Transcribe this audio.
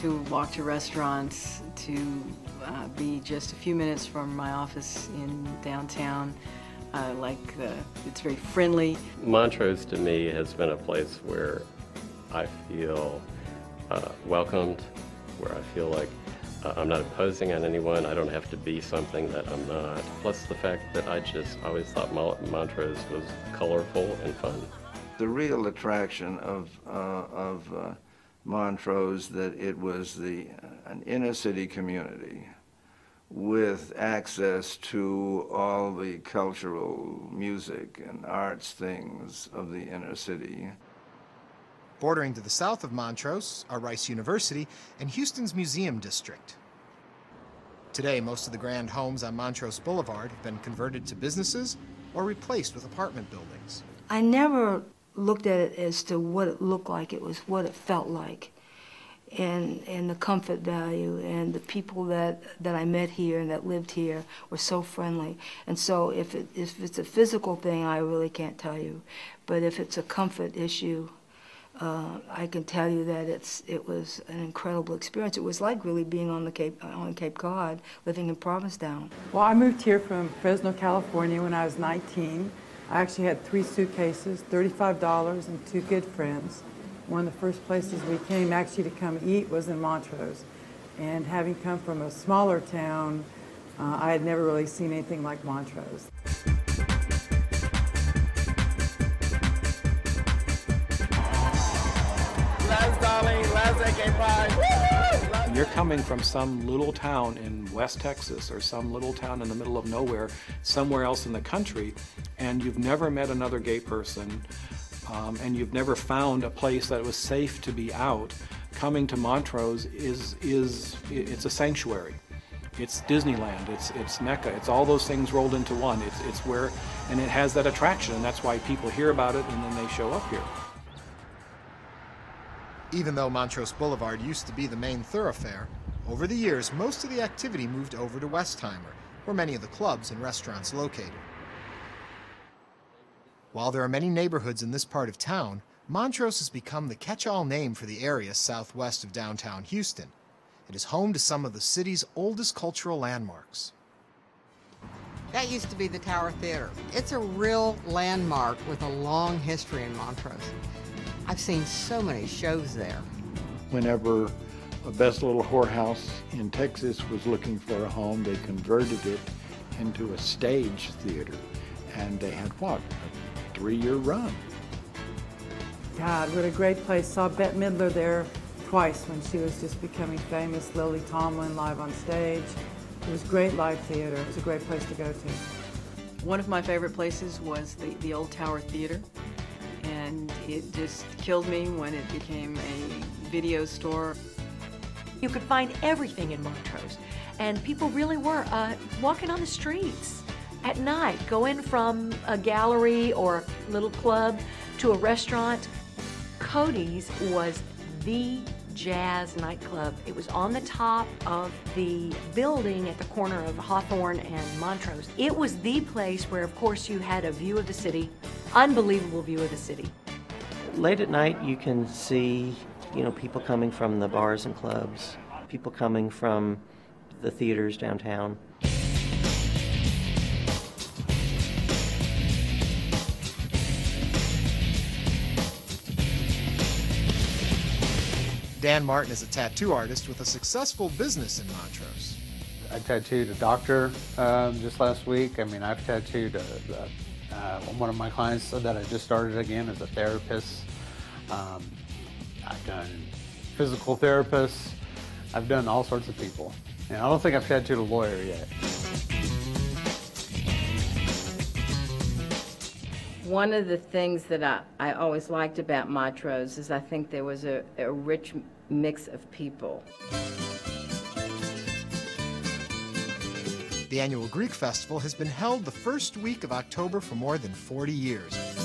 to walk to restaurants, to be just a few minutes from my office in downtown. It's very friendly. Montrose to me has been a place where I feel welcomed, where I feel like I'm not imposing on anyone. I don't have to be something that I'm not. Plus the fact that I always thought Montrose was colorful and fun. The real attraction of Montrose, that it was an inner city community with access to all the cultural music and arts things of the inner city. Bordering to the south of Montrose are Rice University and Houston's Museum District. Today, most of the grand homes on Montrose Boulevard have been converted to businesses or replaced with apartment buildings. I never looked at it as to what it looked like. It was what it felt like, and the comfort value, and the people that I met here and that lived here were so friendly. And so if it's a physical thing, I really can't tell you. But if it's a comfort issue, I can tell you that it was an incredible experience. It was like really being on Cape Cod, living in Provincetown. Well, I moved here from Fresno, California when I was 19. I actually had 3 suitcases, $35, and 2 good friends. One of the first places we came actually to come eat was in Montrose. And having come from a smaller town, I had never really seen anything like Montrose. You're coming from some little town in West Texas or some little town in the middle of nowhere, somewhere else in the country, and you've never met another gay person, and you've never found a place that was safe to be out. Coming to Montrose it's a sanctuary. It's Disneyland, it's Mecca, it's all those things rolled into one. It's where, and it has that attraction, and that's why people hear about it and then they show up here. Even though Montrose Boulevard used to be the main thoroughfare, over the years, most of the activity moved over to Westheimer, where many of the clubs and restaurants located. While there are many neighborhoods in this part of town, Montrose has become the catch-all name for the area southwest of downtown Houston. It is home to some of the city's oldest cultural landmarks. That used to be the Tower Theater. It's a real landmark with a long history in Montrose. I've seen so many shows there. Whenever a best little whorehouse in Texas was looking for a home, they converted it into a stage theater. And they had, what, a 3-year run. God, what a great place. Saw Bette Midler there twice when she was just becoming famous. Lily Tomlin live on stage. It was great live theater. It was a great place to go to. One of my favorite places was the old Tower Theater. And it just killed me when it became a video store. You could find everything in Montrose, and people really were walking on the streets at night, going from a gallery or a little club to a restaurant. Cody's was the jazz nightclub. It was on the top of the building at the corner of Hawthorne and Montrose. It was the place where, of course, you had a view of the city, unbelievable view of the city. Late at night, you can see, people coming from the bars and clubs, people coming from the theaters downtown. Dan Martin is a tattoo artist with a successful business in Montrose. I tattooed a doctor just last week. I've tattooed one of my clients that I just started again as a therapist. I've done physical therapists. I've done all sorts of people. And I don't think I've tattooed a lawyer yet. One of the things that I always liked about Montrose is I think there was a rich mix of people. The annual Greek Festival has been held the first week of October for more than 40 years.